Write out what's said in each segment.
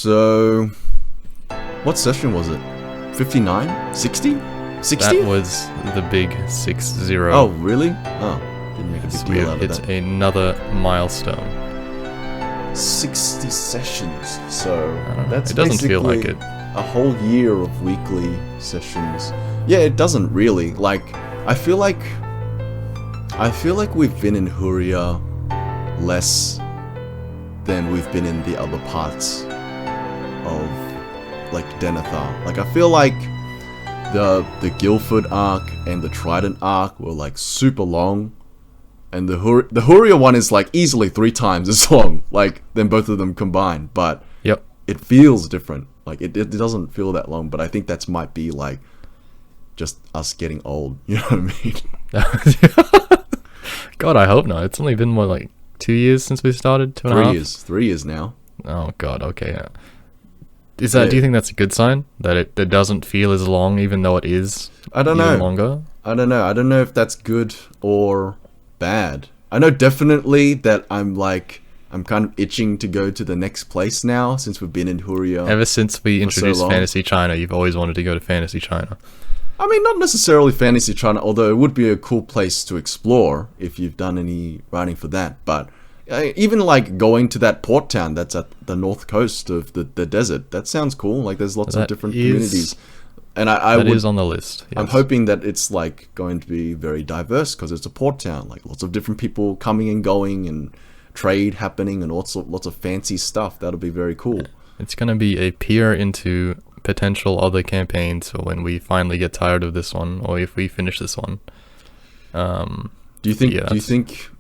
So, what session was it? 59? 60? 60? That was the big 6-0. Oh, really? Oh, didn't make a big deal out of It's that. another milestone. 60 sessions. So, I don't know. that's It doesn't feel like basically it. a whole year of weekly sessions. Yeah, it doesn't really. Like, I feel like we've been in Huria less than we've been in the other parts of, like, Denethor. Like, I feel like the Guildford arc and the Trident arc were, like, super long. And the Huria one is, like, easily 3 times as long, like, than both of them combined. But Yep. it feels different. Like, it doesn't feel that long, but I think that's might be, like, just us getting old. You know what I mean? God, I hope not. It's only been, what, like 2 years since we started? 2.5 years? 3 years now. Oh, God, okay. Is that? Do you think that's a good sign? That it doesn't feel as long, even though it is I don't even know. longer? I don't know. I don't know if that's good or bad. I know definitely that I'm kind of itching to go to the next place now, since we've been in Huria. Ever since we introduced long. Fantasy China, you've always wanted to go to Fantasy China. I mean, not necessarily Fantasy China, although it would be a cool place to explore if you've done any writing for that. But even like going to that port town that's at the north coast of the desert, that sounds cool. Like there's lots of That different is- communities. And I That would, is on the list. I'm yes. hoping that it's like going to be very diverse because it's a port town. Like lots of different people coming and going and trade happening and lots of fancy stuff. That'll be very cool. It's going to be a peer into potential other campaigns when we finally get tired of this one, or if we finish this one. Do you think? Yeah, Do you think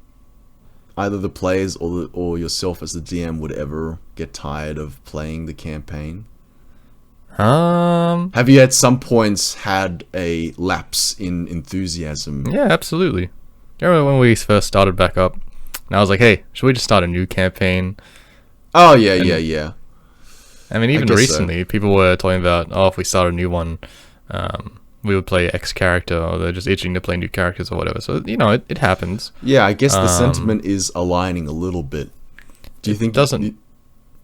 either the players or yourself as the DM would ever get tired of playing the campaign? Have you at some points had a lapse in enthusiasm? Yeah, absolutely. I remember when we first started back up, and I was like, hey, should we just start a new campaign? Oh yeah. I mean, even guess so. recently, people were talking about, if we start a new one, we would play X character, or they're just itching to play new characters or whatever. So, it happens. Yeah, I guess the sentiment is aligning a little bit. Do you think doesn't-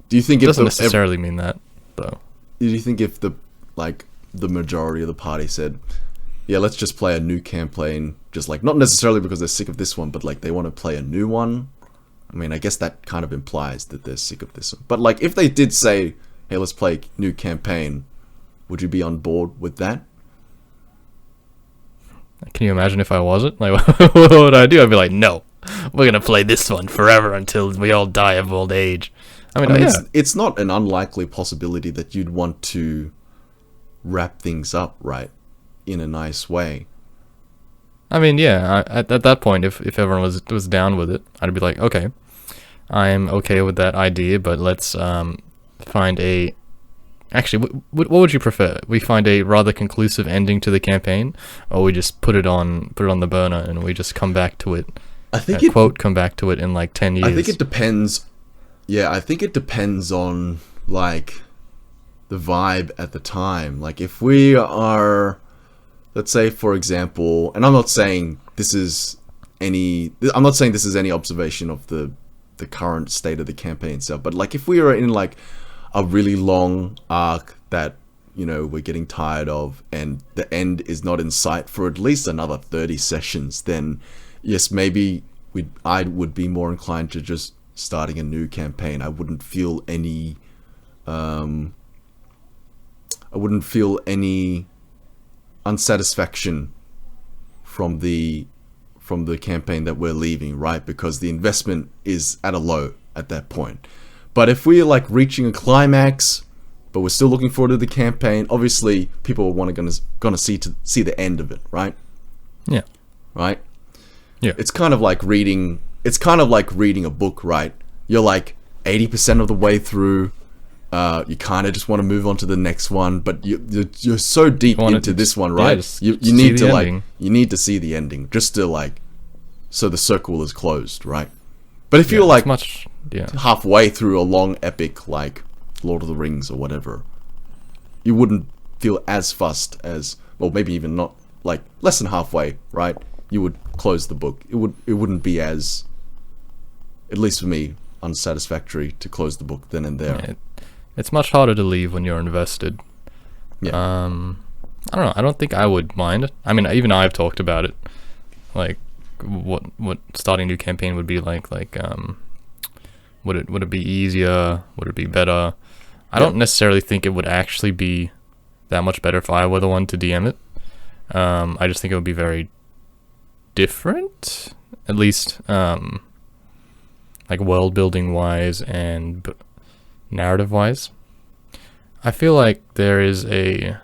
Do you think It if doesn't the, necessarily mean that, though. do you think if the majority of the party said, yeah, let's just play a new campaign, just like not necessarily because they're sick of this one, but like they want to play a new one? I mean, I guess that kind of implies that they're sick of this one. But like if they did say, hey, let's play a new campaign, would you be on board with that? Can you imagine if I wasn't? Like, what would I do? I'd be like, no, we're going to play this one forever until we all die of old age. I mean, yeah. It's not an unlikely possibility that you'd want to wrap things up, right, in a nice way. I mean, yeah, at that point, if everyone was down with it, I'd be like, okay, I'm okay with that idea, but let's find a... Actually, what would you prefer? We find a rather conclusive ending to the campaign, or we just put it on the burner and we just come back to it? I think come back to it in like 10 years. I think it depends. Yeah, I think it depends on like the vibe at the time. Like if we are, let's say for example, and I'm not saying this is any observation of the current state of the campaign itself, but like if we are in like a really long arc that we're getting tired of and the end is not in sight for at least another 30 sessions, then yes, maybe I would be more inclined to just starting a new campaign. I wouldn't feel any unsatisfaction from the campaign that we're leaving, right? Because the investment is at a low at that point. But if we're like reaching a climax, but we're still looking forward to the campaign, obviously people are gonna see the end of it, right? Yeah. Right? Yeah. It's kind of like reading a book, right? You're like 80% of the way through. You kind of just want to move on to the next one, but you're so deep into this one, right? You need to like you need to see the ending just to like so the circle is closed, right? But if you're like halfway through a long epic like Lord of the Rings or whatever, you wouldn't feel as fussed as, well, maybe even not, like less than halfway, right? You would close the book. It wouldn't be as, at least for me, unsatisfactory to close the book then and there. It's much harder to leave when you're invested. Yeah. I don't know. I don't think I would mind. I mean, even I've talked about it. Like, what starting a new campaign would be like. Like, would it be easier? Would it be better? I don't necessarily think it would actually be that much better if I were the one to DM it. I just think it would be very different, at least like world building wise and narrative wise. I feel like there is a.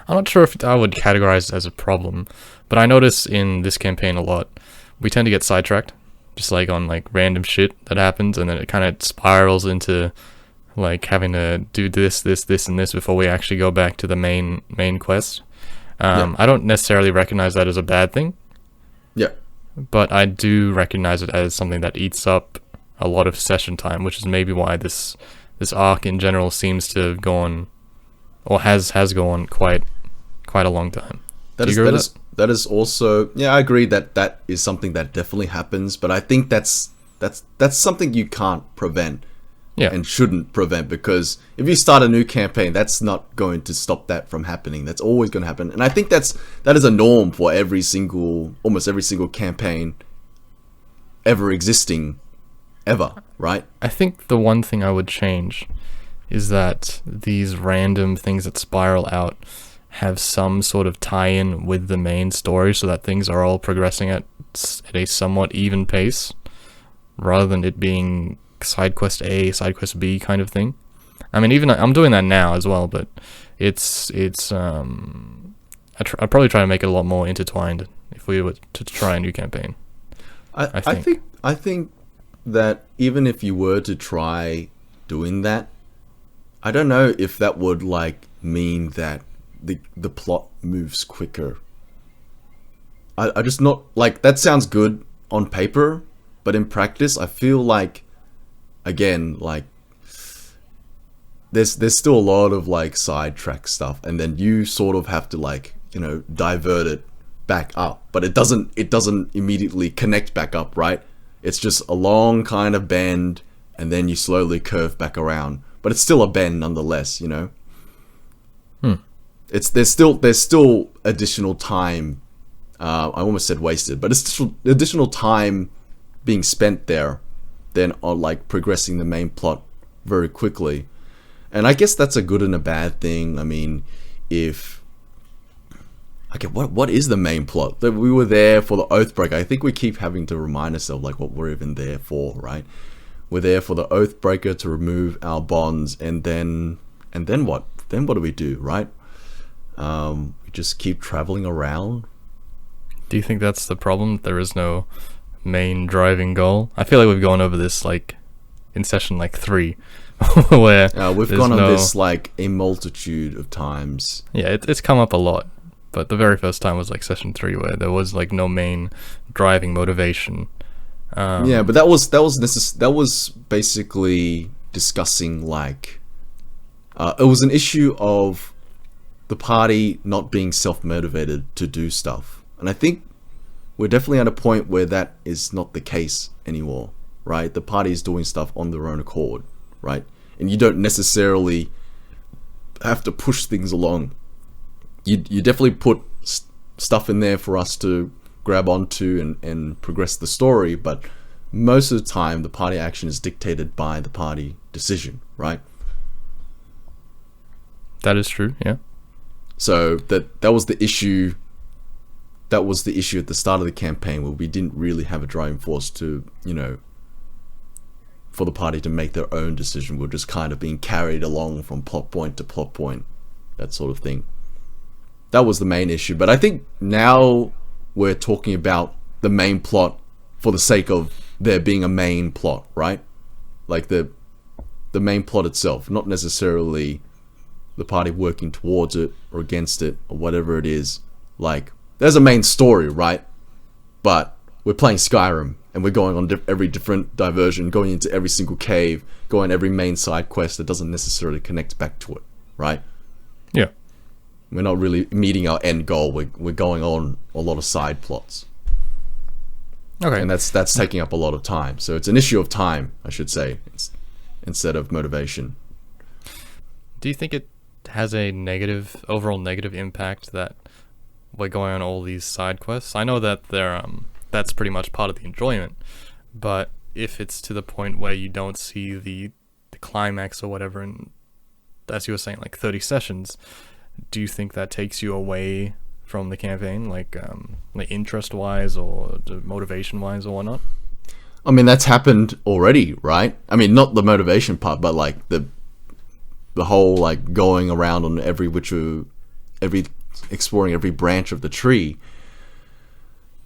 I'm not sure if I would categorize it as a problem, but I notice in this campaign a lot, we tend to get sidetracked, just like on like random shit that happens, and then it kind of spirals into like having to do this, and this before we actually go back to the main quest. I don't necessarily recognize that as a bad thing. Yeah. But I do recognize it as something that eats up a lot of session time, which is maybe why this arc in general seems to have gone, or has gone quite a long time. That is also, yeah, I agree that is something that definitely happens, but I think that's something you can't prevent. Yeah. And shouldn't prevent, because if you start a new campaign, that's not going to stop that from happening. That's always going to happen, and I think that is a norm for almost every single campaign ever existing, ever, right? I think the one thing I would change is that these random things that spiral out have some sort of tie-in with the main story, so that things are all progressing at a somewhat even pace, rather than it being side quest A, side quest B kind of thing. I mean, even I'm doing that now as well, but it's I'd probably try to make it a lot more intertwined if we were to try a new campaign. I think that even if you were to try doing that, I don't know if that would like mean that the plot moves quicker. I just not like that sounds good on paper, but in practice, I feel like, again, like there's still a lot of like sidetrack stuff, and then you sort of have to like, you know, divert it back up, but it doesn't immediately connect back up, right? It's just a long kind of bend, and then you slowly curve back around, but it's still a bend nonetheless, you know. There's still additional time. I almost said wasted, but it's still additional time being spent there than on like progressing the main plot very quickly. And I guess that's a good and a bad thing. I mean, what is the main plot? That we were there for the Oathbreaker. I think we keep having to remind ourselves like what we're even there for, right? We're there for the Oathbreaker to remove our bonds, and then what? Then what do we do, right? We just keep traveling around. Do you think that's the problem? There is no main driving goal? I feel like we've gone over this like in session like 3 where we've gone on this like a multitude of times. Yeah, it's come up a lot, but the very first time was like session 3 where there was like no main driving motivation. Yeah, but that was basically discussing like it was an issue of the party not being self-motivated to do stuff. And I think we're definitely at a point where that is not the case anymore, right? The party is doing stuff on their own accord, right? And you don't necessarily have to push things along. You definitely put stuff in there for us to grab onto and progress the story, but most of the time the party action is dictated by the party decision, right? That is true, yeah. So that was the issue. That was the issue at the start of the campaign, where we didn't really have a driving force to, you know, for the party to make their own decision. We're just kind of being carried along from plot point to plot point, that sort of thing. That was the main issue. But I think now we're talking about the main plot for the sake of there being a main plot, right? Like the main plot itself, not necessarily the party working towards it or against it or whatever it is. Like, there's a main story, right? But we're playing Skyrim, and we're going on every different diversion, going into every single cave, going every main side quest that doesn't necessarily connect back to it, right? Yeah. We're not really meeting our end goal. We're going on a lot of side plots. Okay. And that's taking up a lot of time. So it's an issue of time, I should say, instead of motivation. Do you think it has a overall negative impact that we're going on all these side quests? I know that that's pretty much part of the enjoyment, but if it's to the point where you don't see the climax or whatever, and as you were saying, like 30 sessions, do you think that takes you away from the campaign, like interest wise or motivation wise or whatnot? I mean, that's happened already, right? I mean, not the motivation part, but like the whole like going around on every exploring every branch of the tree.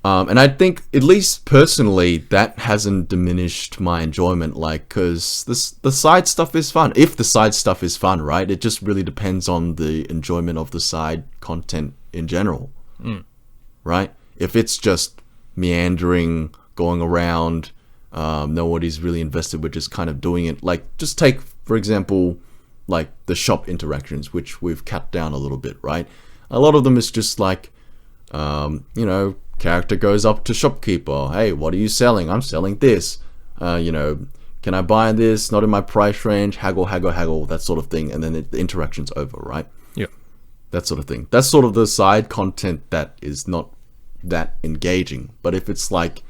And I think, at least personally, that hasn't diminished my enjoyment. Like, because the side stuff is fun. If the side stuff is fun, right? It just really depends on the enjoyment of the side content in general, right? If it's just meandering, going around, nobody's really invested. We're just kind of doing it. Like, just take, for example, like the shop interactions, which we've cut down a little bit, right? A lot of them is just like, character goes up to shopkeeper. Hey, what are you selling? I'm selling this. Can I buy this? Not in my price range. Haggle, haggle, haggle. That sort of thing. And then the interaction's over, right? Yeah. That sort of thing. That's sort of the side content that is not that engaging. But if it's like,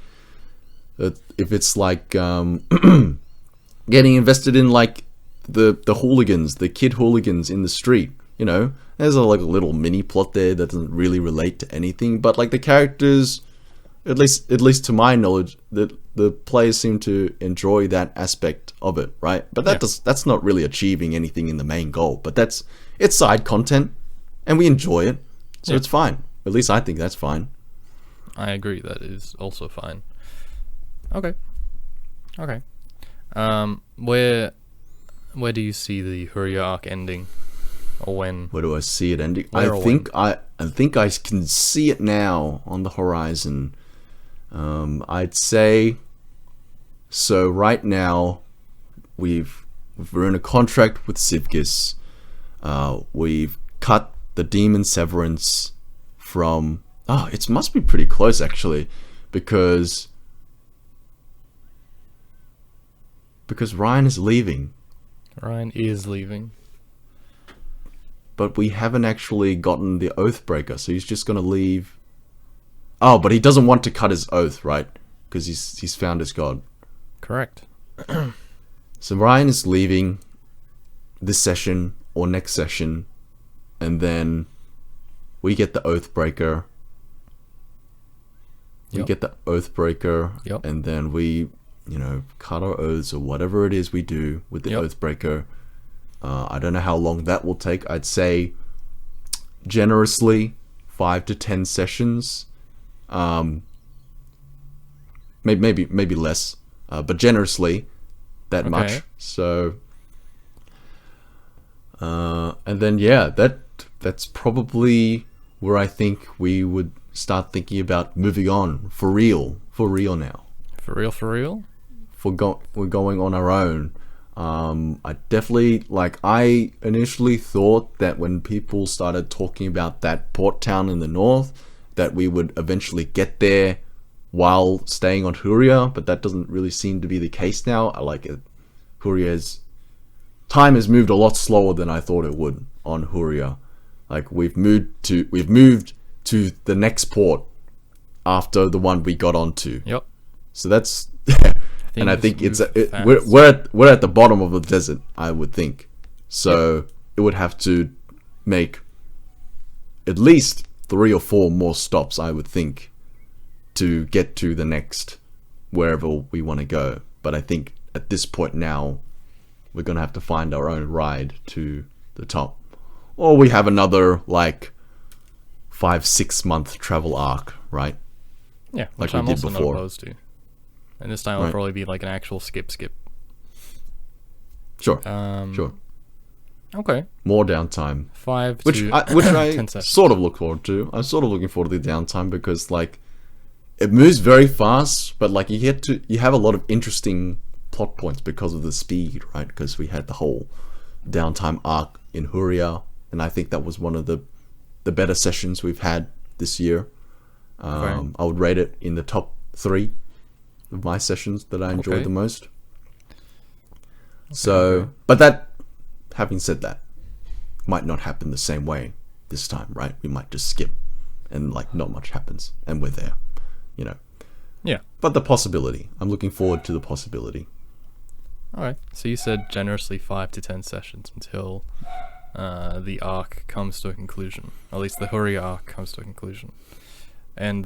getting invested in like the hooligans, the kid hooligans in the street, there's a little mini plot there that doesn't really relate to anything, but like the characters, at least to my knowledge, the players seem to enjoy that aspect of it, right? But that's not really achieving anything in the main goal. But it's side content, and we enjoy it, so it's fine. At least I think that's fine. I agree. That is also fine. Okay. Where do you see the Huria arc ending? Or when? Where do I see it ending? I think I can see it now on the horizon. I'd say so. Right now, we're in a contract with Sivgis. We've cut the demon severance from. It must be pretty close actually, because Ryan is leaving. Ryan is leaving. But we haven't actually gotten the Oathbreaker, so he's just gonna leave. Oh, but he doesn't want to cut his oath, right? Because he's found his god. Correct. So Ryan is leaving this session or next session, and then we get the Oathbreaker. Yep. And then we, cut our oaths or whatever it is we do with the Oathbreaker. I don't know how long that will take. I'd say generously 5 to 10 sessions. Maybe less, but generously that much. So, and then that's probably where I think we would start thinking about moving on for real now. For real. We're going on our own. I definitely, I initially thought that when people started talking about that port town in the north, that we would eventually get there while staying on Huria, but that doesn't really seem to be the case now. I like it. Time has moved a lot slower than I thought it would on Huria. Like, we've moved to the next port after the one we got onto. Yep. So that's and I think we're at the bottom of the desert, I would think. So it would have to make at least 3 or 4 more stops, I would think, to get to the next wherever we want to go. But I think at this point now, we're gonna have to find our own ride to the top, or we have another 5-6 month travel arc, right? Yeah, which like I'm we did also before. not opposed to. And this time it'll probably be like an actual skip. Sure. Sure. Okay. More downtime. 5 which to I 10 sessions. sort of look forward to. I'm sort of looking forward to the downtime because it moves very fast, but you have a lot of interesting plot points because of the speed, right? Because we had the whole downtime arc in Huria, and I think that was one of the better sessions we've had this year. I would rate it in the top 3 of my sessions that I enjoyed the most. So, but having said that, might not happen the same way this time, right? We might just skip and like not much happens and we're there, you know. Yeah. But the possibility. I'm looking forward to the possibility. Alright. So you said generously 5 to 10 sessions until the arc comes to a conclusion. Or at least the Huria arc comes to a conclusion. And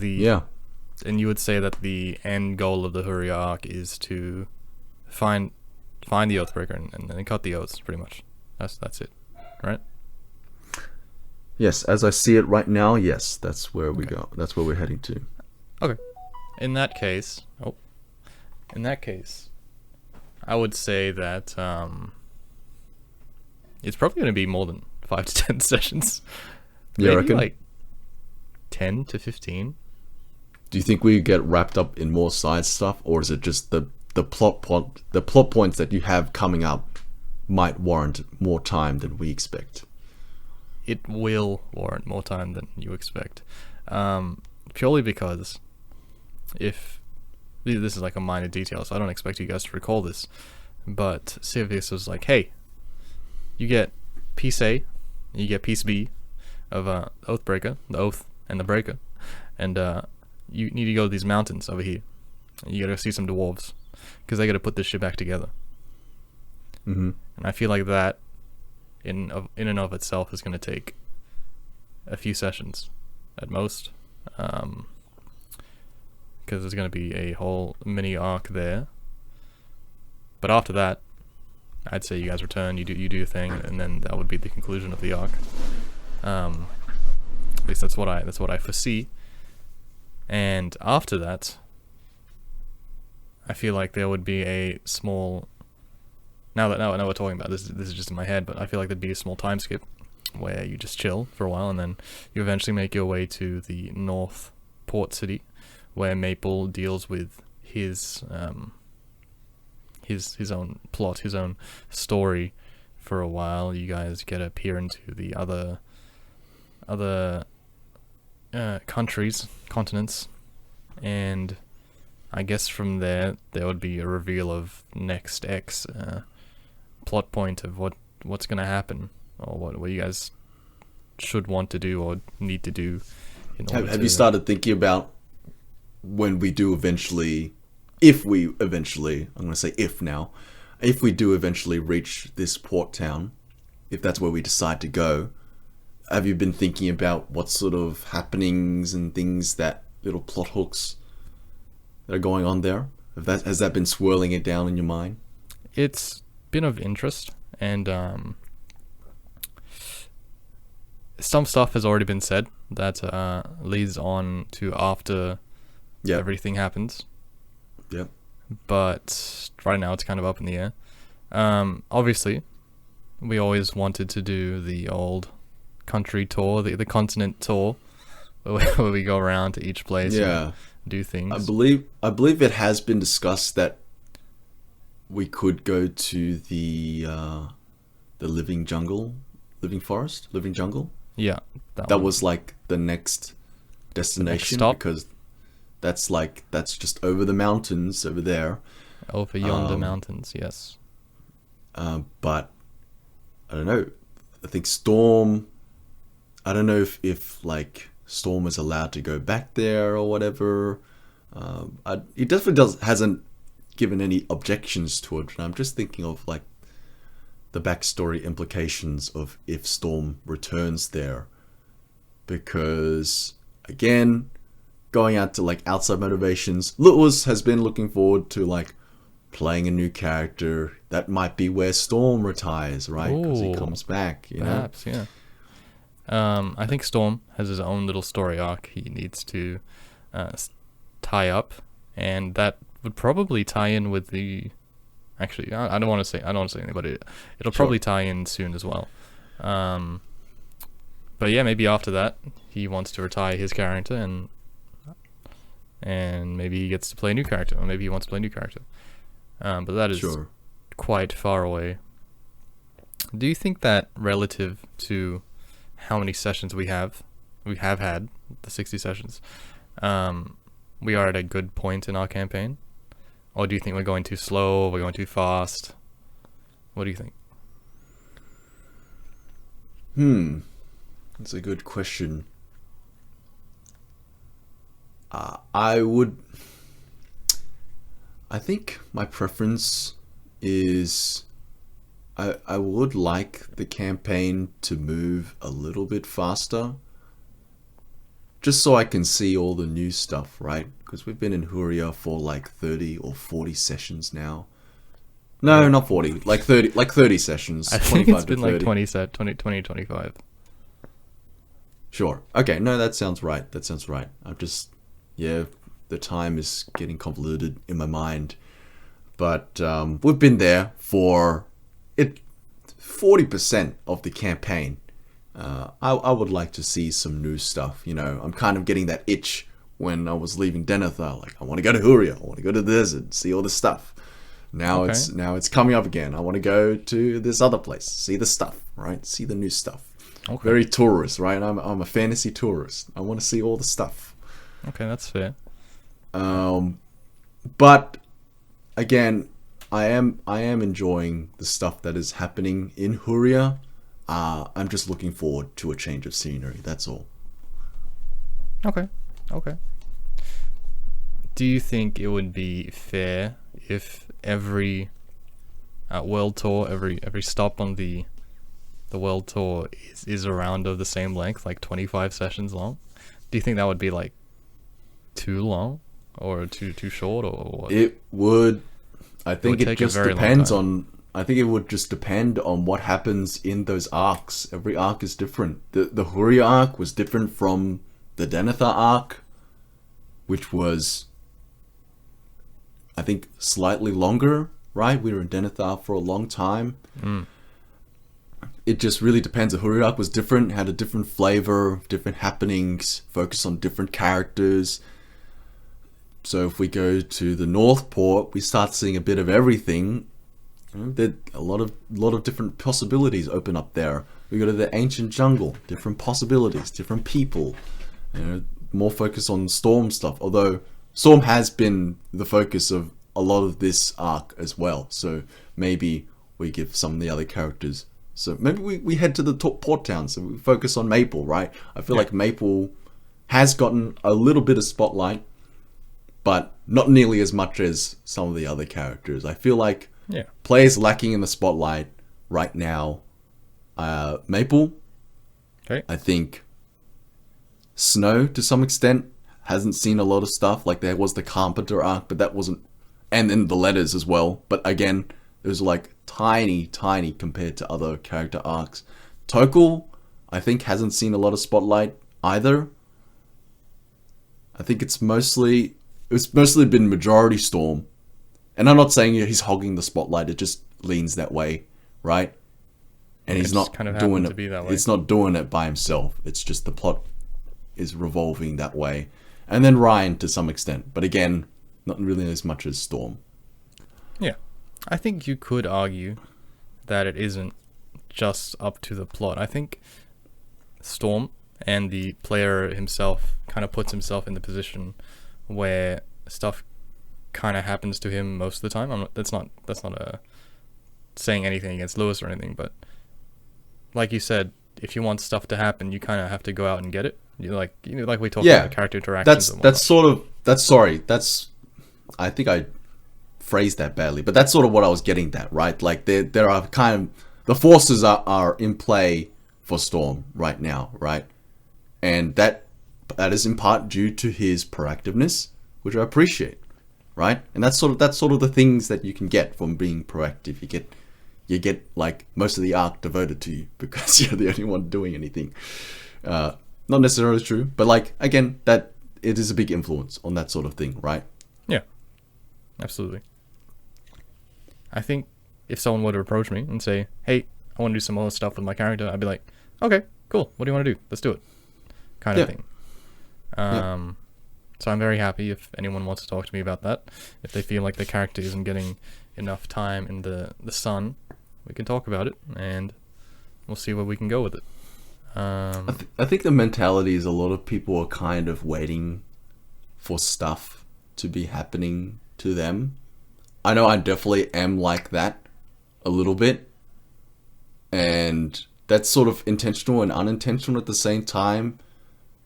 and you would say that the end goal of the Huria arc is to find the Oathbreaker and then cut the oaths, pretty much. That's it, right? Yes, as I see it right now, yes, that's where we go. That's where we're heading to. Okay. In that case, I would say that it's probably going to be more than 5 to 10 sessions. Yeah, I Maybe reckon. like 10 to 15. Do you think we get wrapped up in more side stuff, or is it just the plot points that you have coming up might warrant more time than we expect? It will warrant more time than you expect, purely because if this is like a minor detail, so I don't expect you guys to recall this, but say if this was like, hey, you get piece A, you get piece B of Oathbreaker, the Oath and the Breaker, and you need to go to these mountains over here. You gotta see some dwarves, because they gotta put this shit back together. Mm-hmm. And I feel like that, in and of itself, is gonna take a few sessions, at most, because there's gonna be a whole mini arc there. But after that, I'd say you guys return, you do your thing, and then that would be the conclusion of the arc. At least that's what I foresee. And after that, I feel like there would be a small. Now we're talking about this is just in my head, but I feel like there'd be a small time skip where you just chill for a while, and then you eventually make your way to the North Port City, where Maple deals with his own plot, his own story for a while. You guys get to peer into the other continents, and I guess from there would be a reveal of next X plot point of what's gonna happen, or what you guys should want to do or need to do. Have you started thinking about when we do eventually, if we eventually, I'm going to say if now, if we do eventually reach this port town, if that's where we decide to go, have you been thinking about what sort of happenings and things, that little plot hooks that are going on there? Has that been swirling it down in your mind? It's been of interest, and some stuff has already been said that leads on to after everything happens. Yep. But right now it's kind of up in the air. Obviously, we always wanted to do the old country tour, the continent tour, where we go around to each place and do things. I believe it has been discussed that we could go to the living forest. Yeah, that was like the next destination, because that's just over the mountains over there. Over yonder mountains, yes. But I don't know. I think Storm. I don't know if like Storm is allowed to go back there or whatever. He definitely hasn't given any objections to it. And I'm just thinking of like the backstory implications of if Storm returns there, because again, going out to like outside motivations, Lewis has been looking forward to like playing a new character. That might be where Storm retires, right? Because he comes back, perhaps, yeah. I think Storm has his own little story arc he needs to tie up, and that would probably tie in with the. Actually, I don't want to say anything, but it'll probably tie in soon as well. But yeah, maybe after that he wants to retire his character, and maybe he gets to play a new character, or maybe he wants to play a new character. But that is quite far away. Do you think that relative to how many sessions we have had, the 60 sessions, we are at a good point in our campaign? Or do you think we're going too slow, or we're going too fast? What do you think? That's a good question. I would. I think my preference is. I would like the campaign to move a little bit faster. Just so I can see all the new stuff, right? Because we've been in Huria for like 30 or 40 sessions now. No, not 40. Like 30 sessions. I think 25 it's to been like 30. 20, 25. Sure. Okay, no, that sounds right. That sounds right. I'm just, yeah, the time is getting convoluted in my mind. But we've been there for 40% of the campaign. I would like to see some new stuff. You know, I'm kind of getting that itch when I was leaving Denethor. Like, I want to go to Huria. I want to go to the desert, see all this stuff. Now Okay. it's coming up again. I want to go to this other place, see the stuff, right? See the new stuff. Okay. Very tourist, right? I'm a fantasy tourist. I want to see all the stuff. Okay, that's fair. But again, I am enjoying the stuff that is happening in Huria. I'm just looking forward to a change of scenery. That's all. Okay. Okay. Do you think it would be fair if every world tour, every stop on the world tour is a round of the same length, like 25 sessions long? Do you think that would be like too long or too short, or what? It would. I think would it take a just very long depends time. on. I think it would just depend on what happens in those arcs. Every arc is different. The Huria arc was different from the Denethor arc, which was, I think, slightly longer. Right, we were in Denethor for a long time. It just really depends. The Huria arc was different, had a different flavor, different happenings, focused on different characters. So if we go to the North Port, we start seeing a bit of everything. You know, there a lot of different possibilities open up there. We go to the ancient jungle, different possibilities, different people. You know, more focus on Storm stuff. Although Storm has been the focus of a lot of this arc as well. So maybe we give some of the other characters. So maybe we head to the port town. So we focus on Maple, right? I feel like Maple has gotten a little bit of spotlight, but not nearly as much as some of the other characters. I feel like players lacking in the spotlight right now. Maple. Okay. I think Snow, to some extent, hasn't seen a lot of stuff. Like, there was the Carpenter arc, but that wasn't... And then the letters as well. But again, it was like tiny compared to other character arcs. Tokul, I think, hasn't seen a lot of spotlight either. I think it's mostly been majority Storm. And I'm not saying he's hogging the spotlight, it just leans that way, right? And he's not kind of doing happened it. to be that way. It's not doing it by himself. It's just the plot is revolving that way. And then Ryan to some extent, but again, not really as much as Storm. Yeah. I think you could argue that it isn't just up to the plot. I think Storm and the player himself kind of puts himself in the position where stuff kind of happens to him most of the time. That's not a saying anything against Lewis or anything, but like you said, if you want stuff to happen, you kind of have to go out and get it. Like we talked about character interactions. I think I phrased that badly, but that's sort of what I was getting at, right? Like there are kind of the forces are in play for Storm right now, right? And that is in part due to his proactiveness, which I appreciate, right? And that's sort of the things that you can get from being proactive. You get like most of the arc devoted to you because you're the only one doing anything. Not necessarily true, but like again, that it is a big influence on that sort of thing, right? Yeah, absolutely. I think if someone were to approach me and say, "Hey, I want to do some more stuff with my character," I'd be like, "Okay, cool. What do you want to do? Let's do it." Kind of thing. So I'm very happy if anyone wants to talk to me about that. If they feel like the character isn't getting enough time in the sun, we can talk about it and we'll see where we can go with it. I think the mentality is a lot of people are kind of waiting for stuff to be happening to them. I know I definitely am like that a little bit. And that's sort of intentional and unintentional at the same time,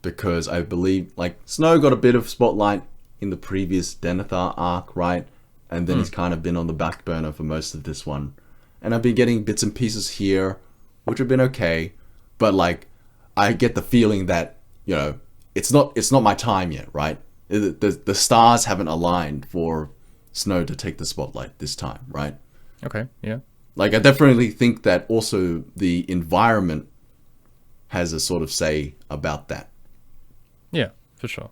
because I believe like Snow got a bit of spotlight in the previous Denethor arc, right? And then he's kind of been on the back burner for most of this one. And I've been getting bits and pieces here, which have been okay, but like I get the feeling that, you know, it's not my time yet, right? The stars haven't aligned for Snow to take the spotlight this time, right? Okay, yeah. Like, I definitely think that also the environment has a sort of say about that. Yeah, for sure.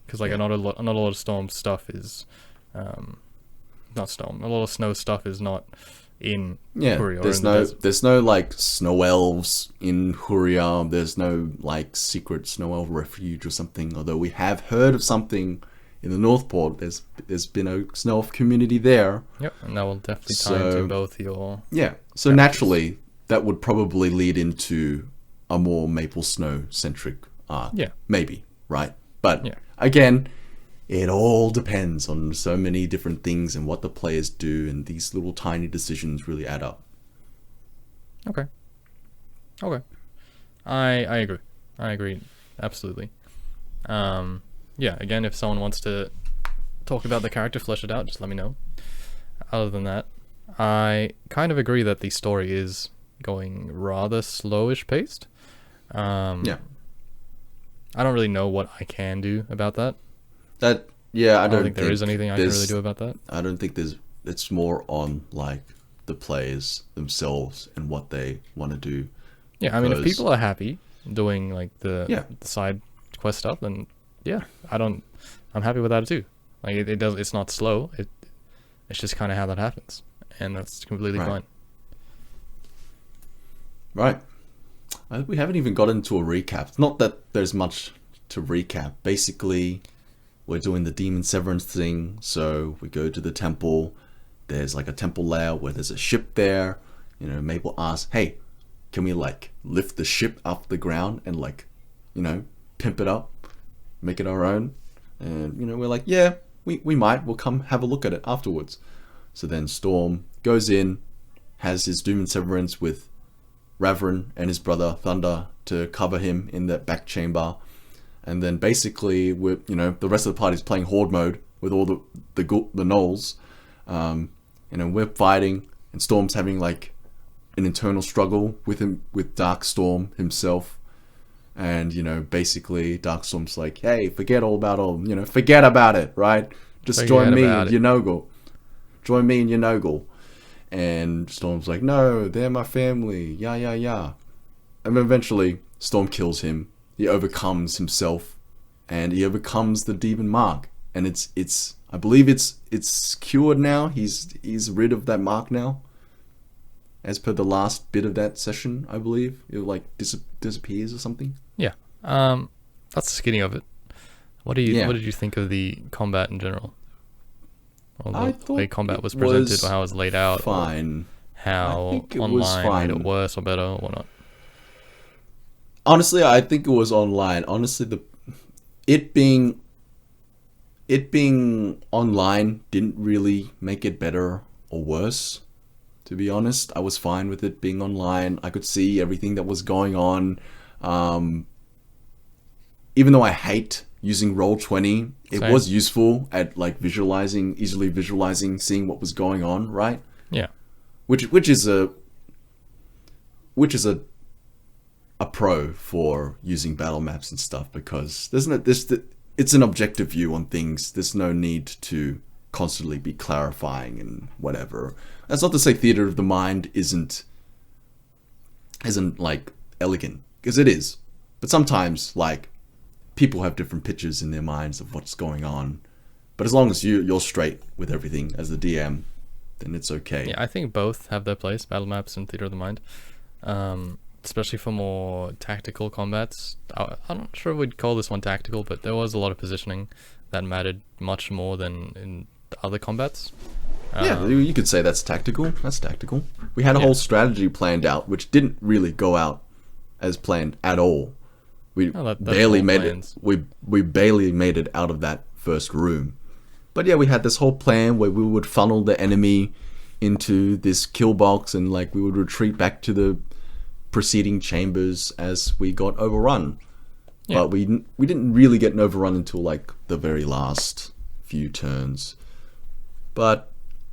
Because like not a lot of Storm stuff is, not Storm. A lot of Snow stuff is not in Huria. There's no like snow elves in Huria. There's no like secret snow elf refuge or something. Although we have heard of something in the Northport. There's been a snow elf community there. Yep, and that will definitely tie into both your... Yeah, so naturally, that would probably lead into a more Maple Snow-centric arc. Yeah. Maybe, right? But, again, it all depends on so many different things and what the players do, and these little tiny decisions really add up. Okay. I agree. I agree, absolutely. Yeah, again, if someone wants to talk about the character, flesh it out, just let me know. Other than that, I kind of agree that the story is going rather slowish paced. Yeah. I don't really know what I can do about that. I don't think there is anything I can really do about that. I don't think it's more on like the players themselves and what they want to do. Yeah, I mean, if people are happy doing like the side quest stuff, then yeah, I'm happy with that too. Like it's not slow. It's just kind of how that happens, and that's completely fine. Right. We haven't even got into a recap. Not that there's much to recap. Basically, we're doing the Demon Severance thing. So we go to the temple. There's like a temple layout where there's a ship there. You know, Maple asks, "Hey, can we like lift the ship off the ground and like, you know, pimp it up, make it our own?" And you know, we're like, "Yeah, we might. We'll come have a look at it afterwards." So then Storm goes in, has his Doom and Severance with Ravrin and his brother Thunder to cover him in that back chamber, and then basically the rest of the party's playing Horde mode with all the gnolls. We're fighting, and Storm's having like an internal struggle with Darkstorm himself, and basically Darkstorm's like, "Hey, forget about it, right? Just join me and Yonogul. Join me and Yonogul." And Storm's like, "No, they're my family, yeah. And then eventually Storm kills him. He overcomes himself, and he overcomes the demon mark. And it's I believe it's cured now. He's rid of that mark now. As per the last bit of that session, I believe it like disappears or something. Yeah. That's the skinny of it. What did you think of the combat in general? I thought the way combat was presented, or how it was laid out, fine. How online made it worse or better or whatnot. Honestly, I think it was online. Honestly, it being online didn't really make it better or worse. To be honest, I was fine with it being online. I could see everything that was going on. Even though I hate using Roll20, it was useful at like easily visualizing, seeing what was going on, right? Yeah. Which is a pro for using battle maps and stuff, because it's an objective view on things. There's no need to constantly be clarifying and whatever. That's not to say Theater of the Mind isn't like elegant, because it is. But sometimes like people have different pictures in their minds of what's going on. But as long as you're straight with everything as the DM, then it's okay. Yeah, I think both have their place, battle maps and Theater of the Mind. Especially for more tactical combats. I'm not sure we'd call this one tactical, but there was a lot of positioning that mattered much more than in the other combats. Yeah, you could say that's tactical. That's tactical. We had a whole strategy planned out, which didn't really go out as planned at all. We barely made it. We barely made it out of that first room. But yeah, we had this whole plan where we would funnel the enemy into this kill box, and like we would retreat back to preceding chambers as we got overrun. Yeah. But we didn't really get an overrun until like the very last few turns. But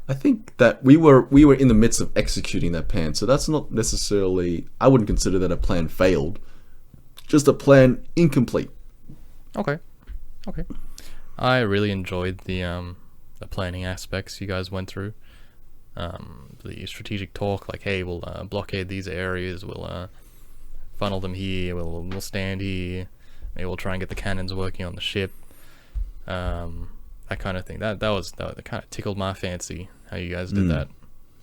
I think that we were in the midst of executing that plan, so that's not necessarily, I wouldn't consider that a plan failed, just a plan incomplete. Okay. I really enjoyed the planning aspects you guys went through. The strategic talk, like, hey, we'll blockade these areas, we'll funnel them here, we'll stand here, maybe we'll try and get the cannons working on the ship, that kind of thing. That kind of tickled my fancy how you guys did that.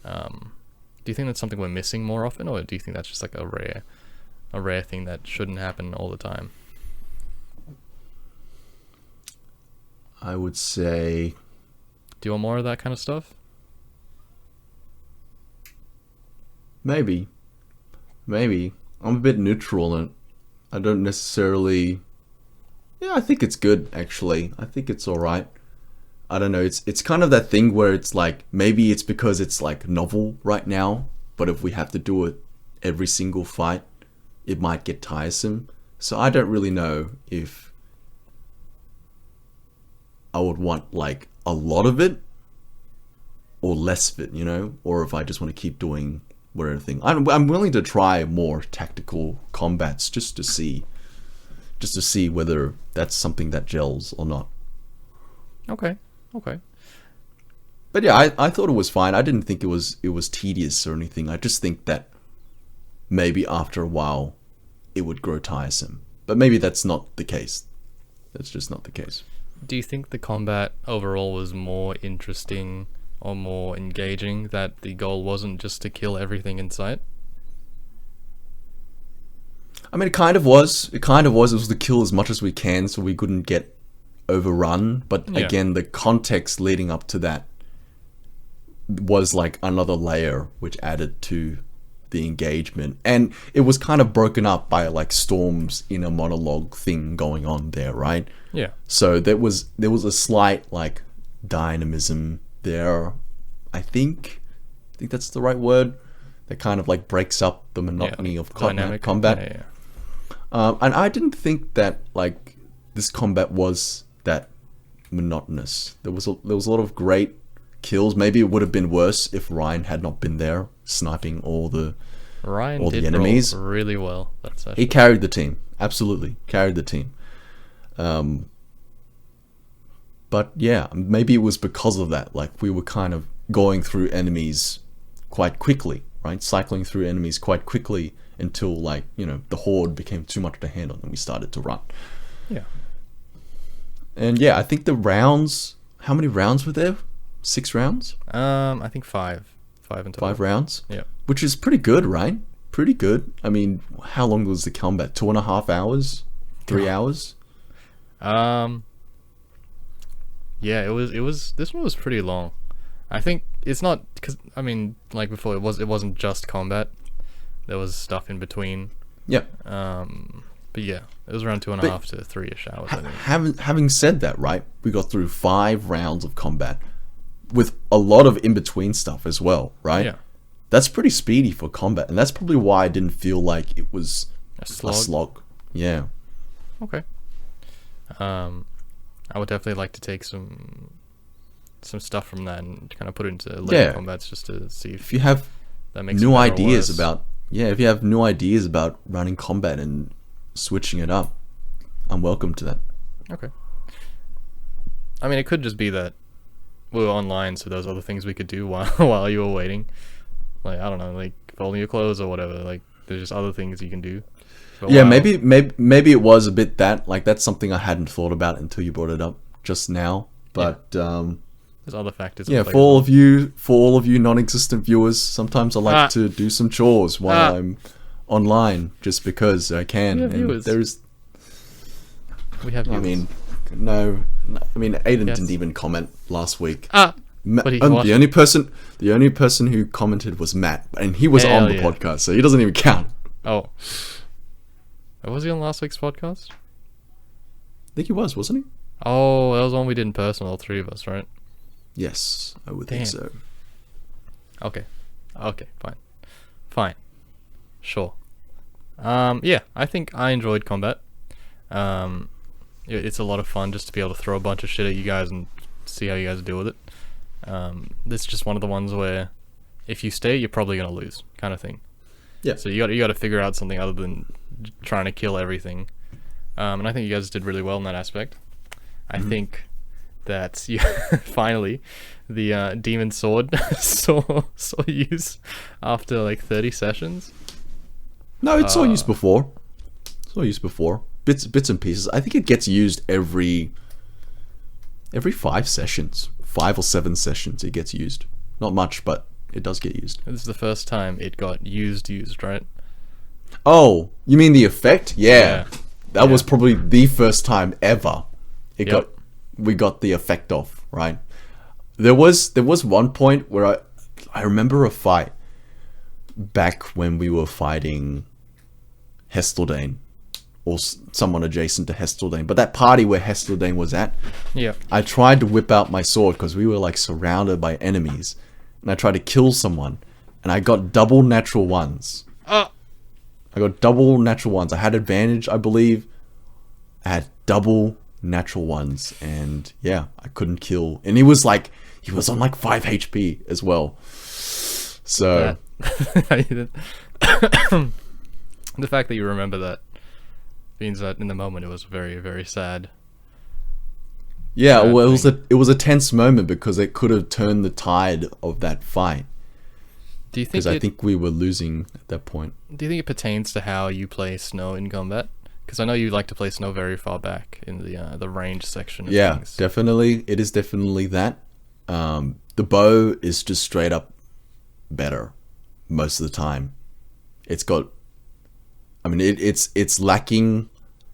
Do you think that's something we're missing more often, or do you think that's just like a rare thing that shouldn't happen all the time? I would say, Do you want more of that kind of stuff? maybe. I'm a bit neutral on it. I don't necessarily. Yeah, I think it's good actually. I think it's all right. I don't know. It's kind of that thing where it's like, maybe it's because it's like novel right now, but if we have to do it every single fight, it might get tiresome. So I don't really know if I would want like a lot of it or less of it, you know, or if I just want to keep doing whatever thing. I'm willing to try more tactical combats just to see whether that's something that gels or not. Okay. But yeah, I thought it was fine. I didn't think it was tedious or anything. I just think that maybe after a while it would grow tiresome. But maybe that's not the case. That's just not the case. Do you think the combat overall was more interesting or more engaging, that the goal wasn't just to kill everything in sight? I mean, it kind of was. It was to kill as much as we can so we couldn't get overrun. But Yeah. again, the context leading up to that was like another layer which added to the engagement. And it was kind of broken up by like Storm's inner monologue thing going on there, right? Yeah. So there was a slight like dynamism there. I think that's the right word. That kind of like breaks up the monotony of combat. Yeah. And I didn't think that like this combat was that monotonous. There was a lot of great kills. Maybe it would have been worse if Ryan had not been there sniping all the enemies. Roll really well. He carried the team. Absolutely carried the team. But yeah, maybe it was because of that. Like we were kind of going through enemies quite quickly, right? Cycling through enemies quite quickly until like, you know, the horde became too much to handle and we started to run. Yeah. And yeah, I think the rounds, how many rounds were there? 6 rounds? I think 5 in total. 5 rounds? Yeah. Which is pretty good, right? Pretty good. I mean, how long was the combat? 2.5 hours? 3 hours? Yeah, it was. This one was pretty long. I think it's not because I mean, like before, it wasn't just combat. There was stuff in between. Yep. But yeah, it was around 2.5 to 3-ish hours. I think. Having said that, right, we got through 5 rounds of combat with a lot of in-between stuff as well, right? Yeah. That's pretty speedy for combat, and that's probably why I didn't feel like it was A a slog. slog. Yeah. Okay. I would definitely like to take some stuff from that and kind of put it into later combats just to see If you have that makes new it better or ideas worse. about if you have new ideas about running combat and switching it up, I'm welcome to that. Okay. I mean, it could just be that we were online, so there's other things we could do while you were waiting. Like, I don't know, like folding your clothes or whatever. Like, there's just other things you can do. But Yeah, while- maybe it was a bit that, like, that's something I hadn't thought about until you brought it up just now. But there's other factors. at yeah, play for all of you non-existent viewers, sometimes I like to do some chores while I'm online just because I can. We have And viewers. there's, we have. I viewers. mean, no, I mean, Aiden Yes. didn't even comment last week. But he watched- The only person who commented was Matt, and he was Hell on the yeah. podcast, so he doesn't even count. Oh, was he on last week's podcast? I think he was, wasn't he? Oh, that was one we did in person, all 3 of us, right? Yes, I would Damn. think so. Okay, fine, sure. Yeah, I think I enjoyed combat. Um, it's a lot of fun just to be able to throw a bunch of shit at you guys and see how you guys deal with it. This is just one of the ones where if you stay, you're probably gonna lose, kind of thing. Yeah. So you got to figure out something other than trying to kill everything. And I think you guys did really well in that aspect. I think that you finally the demon sword saw use after like 30 sessions. No, it's all used before. It's all used before. Bits and pieces. I think it gets used every 5 sessions. 5 or 7 sessions it gets used. Not much, but it does get used. This is the first time it got used, right? Oh, you mean the effect? Yeah. That Yeah. was probably the first time ever Yep. we got the effect off, right? There was one point where I remember a fight back when we were fighting Hesteldane, or someone adjacent to Hesteldane, but that party where Hesteldane was at, Yeah. I tried to whip out my sword because we were like surrounded by enemies, and I tried to kill someone, and I got double natural ones. I got double natural ones. I had advantage, I believe. I had double natural ones, and yeah, I couldn't kill. And he was on like 5 HP as well. So The fact that you remember that means that in the moment it was very, very sad. yeah, Sad well, thing. it was a tense moment because it could have turned the tide of that fight. Do you think Because I think we were losing at that point. do you think it pertains to how you play Snow in combat? Because I know you like to play Snow very far back in the range section of Yeah, things. definitely. It is definitely that. The bow is just straight up better most of the time. It's got, I mean, it's lacking.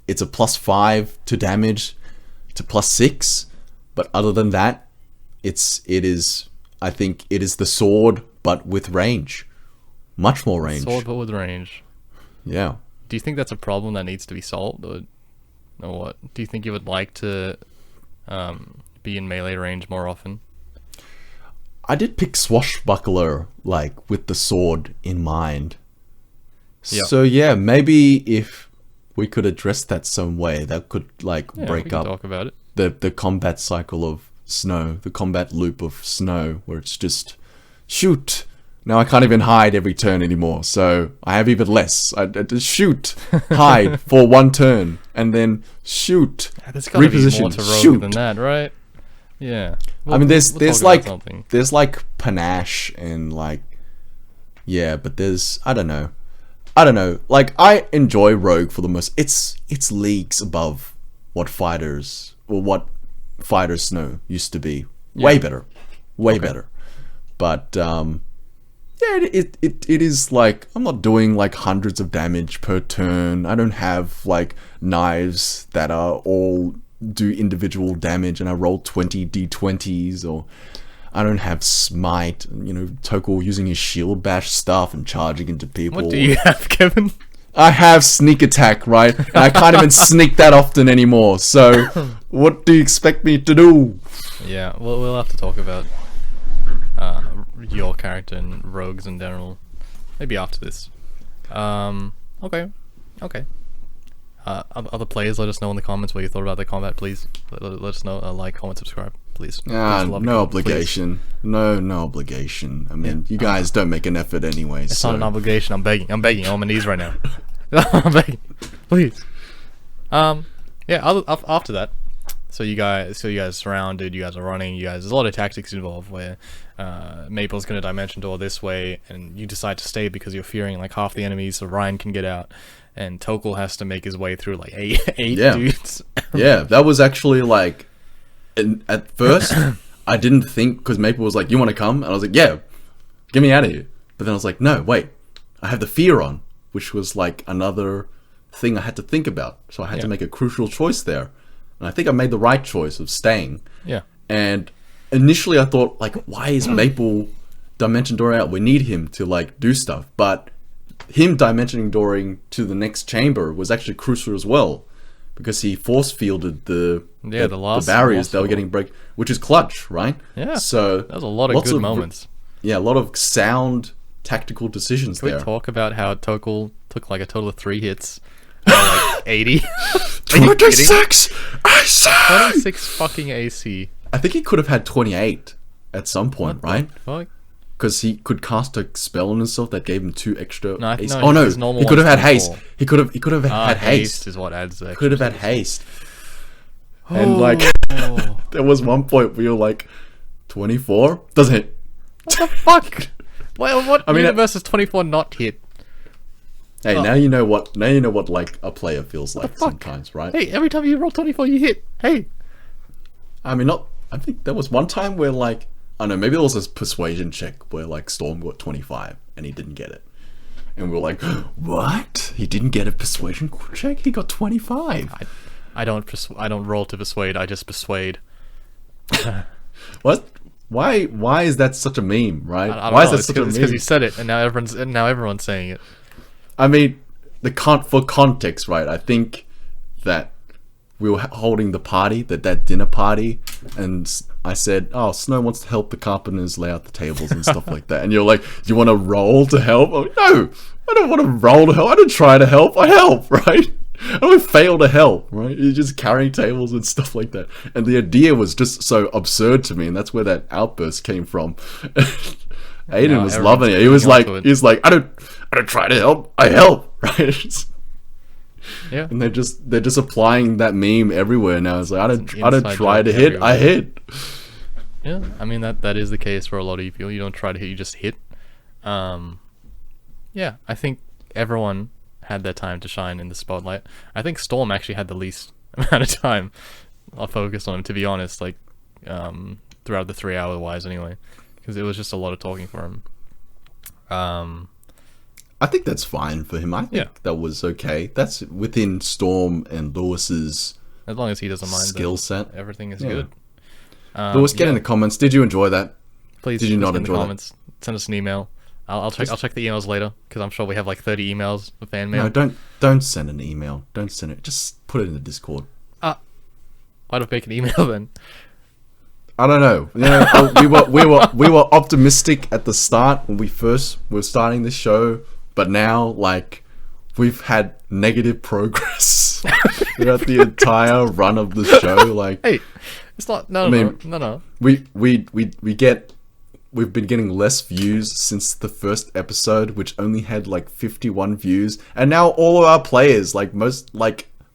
It's a +5 to damage, to +6, but other than that, it is. I think it is the sword, but with range, much more range. Sword but with range. Yeah. Do you think that's a problem that needs to be solved, or what? Do you think you would like to be in melee range more often? I did pick Swashbuckler, like, with the sword in mind. Yeah. So yeah, maybe if we could address that some way, that could, like, Yeah, we break can up talk about it. the combat cycle of Snow, the combat loop of Snow, where it's just, shoot! Now I can't even hide every turn anymore, so I have even less. I just shoot, hide for 1 turn, and then shoot, There's got to be more reposition, to Rogue shoot. than that, right? Yeah. I mean, there's talk about like something. there's like panache and like, yeah, but there's I don't know. Like, I enjoy Rogue for the most. It's leagues above what Fighters Snow used to be. Way better, way better. But yeah, it is like, I'm not doing like hundreds of damage per turn. I don't have like knives that are all do individual damage and I roll 20 d20s, or I don't have smite, Tokul using his shield bash stuff and charging into people. What do you have, Kevin? I have sneak attack, right? And I can't even sneak that often anymore. So what do you expect me to do? Yeah, we'll have to talk about your character and rogues in general, maybe after this. Okay. Other players, let us know in the comments what you thought about the combat, please. Let us know. Like, comment, subscribe, please. Please, love No it, please. obligation. No obligation. I mean, you guys don't make an effort anyway. It's not an obligation. I'm begging. I'm on my knees right now. I'm begging, please. Yeah. After that, so you guys surrounded. You guys are running. There's a lot of tactics involved where Maple's gonna dimension door this way, and you decide to stay because you're fearing like half the enemies, so Ryan can get out, and Tokul has to make his way through like eight Yeah. dudes. Yeah, that was actually like, and at first I didn't think, because Maple was like, "You want to come?" and I was like, "Yeah, get me out of here." But then I was like, "No, wait, I have the fear on," which was like another thing I had to think about. So I had to make a crucial choice there, and I think I made the right choice of staying. Yeah. And initially I thought, like, why is Maple dimension dooring out? We need him to like do stuff, but him dimensioning dooring to the next chamber was actually crucial as well, because he force fielded the barriers that were getting break, which is clutch, right? Yeah. So That was a lot of lots good moments. Yeah, a lot of sound tactical decisions Can there. we talk about how Tokul took like a total of 3 hits. Like 80. 26 AC! 26 fucking AC. I think he could have had 28 at some point, What right? the fuck? Because he could cast a spell on himself that gave him 2 extra No, AC. no, Oh no, his normal he could have one's had haste. 24. He could have had haste. is what adds the Could have had extra haste. And like, Oh. there was one point where you're like, 24 doesn't hit. What the fuck? What I mean, universe is 24 not hit? Hey, Oh. now you know what like a player feels like fuck? sometimes, right? Hey, every time you roll 24, you hit. Hey. I mean, not. I think there was one time where like, I don't know, maybe there was a persuasion check where like Storm got 25 and he didn't get it, and we were like, what? He didn't get a persuasion check? He got 25. I don't roll to persuade. I just persuade. What? Why is that such a meme, right? I don't Why know. is that such a It's because meme? you said it, and now everyone's saying it. I mean, for context, right? I think that we were holding the party, that dinner party, and I said, "Oh, Snow wants to help the carpenters lay out the tables and stuff like that." And you're like, "Do you want to roll to help?" I'm like, no, I don't want to roll to help. I don't try to help. I help, right? I don't fail to help, right? You're just carrying tables and stuff like that. And the idea was just so absurd to me, and that's where that outburst came from. Aiden Now was everyone's loving it. He getting was like, onto it. I don't try to help. I help, right? It's just- Yeah. and they're just applying that meme everywhere now. It's like I don't inside try to joke hit, I hit. Yeah, I mean that is the case for a lot of you people. You don't try to hit, you just hit. Yeah, I think everyone had their time to shine in the spotlight. I think Storm actually had the least amount of time I'll focus on him, to be honest, like throughout the 3 hour wise anyway, because it was just a lot of talking for him. I think that's fine for him. I think that was okay. That's within Storm and Lewis's As long as he doesn't mind skill set. everything is Yeah. good. Lewis, get in the comments. Did you enjoy that? Please, Did you not in the enjoy that? comments? Send us an email. I'll check the emails later, because I'm sure we have like 30 emails of fan mail. No, don't send an email. Don't send it. Just put it in the Discord. Why do I make an email then? I don't know. You know, we were optimistic at the start when we first were starting the show, but now like we've had negative progress throughout the entire run of the show. Like, Hey, it's not. No, I mean, no. We've been getting less views since the first episode, which only had like 51 views, and now all of our players,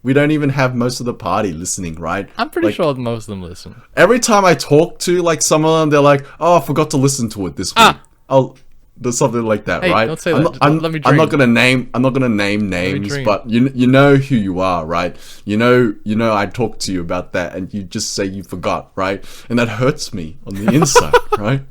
we don't even have most of the party listening, right? I'm pretty Like, sure most of them listen. every time I talk to like some of them, they're like, "Oh, I forgot to listen to it this week." There's something like that, Hey, right? don't say I'm that. Not, I'm, Let me I'm not dream. gonna name names, dream. but you know who you are, right? You know I talked to you about that, and you just say you forgot, right? And that hurts me on the inside, right?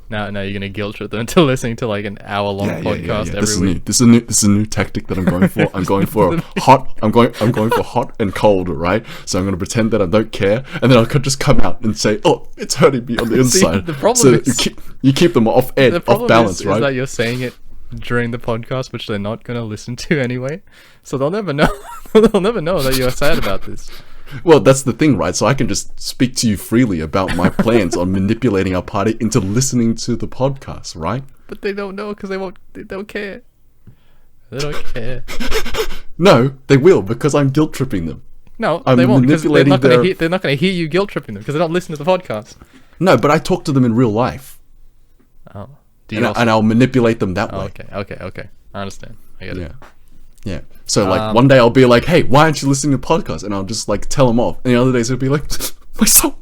Now you're gonna guilt trip them into listening to like an hour-long podcast every week. This is a new tactic that I'm going for. I'm going for hot. I'm going for hot and cold, right? So I'm going to pretend that I don't care, and then I could just come out and say, "Oh, it's hurting me on the See, inside." the problem so is- you keep them off The off problem balance, is right? that you're saying it during the podcast, which they're not gonna listen to anyway. So they'll never know. They'll never know that you're sad about this. Well, that's the thing, right? So I can just speak to you freely about my plans on manipulating our party into listening to the podcast, right? But they don't know because they don't care. They don't care. No, they will, because I'm guilt tripping them. No, I'm they won't, because they're manipulating not gonna their- hear. They're not gonna hear you guilt tripping them because they don't listen to the podcast. No, but I talk to them in real life, Oh, do you and, also? and I'll manipulate them that Oh, way. okay. I understand. I get Yeah. it. Yeah. So like one day I'll be like, "Hey, why aren't you listening to the podcast?" And I'll just like tell them off. And the other days it'll be like, "My son,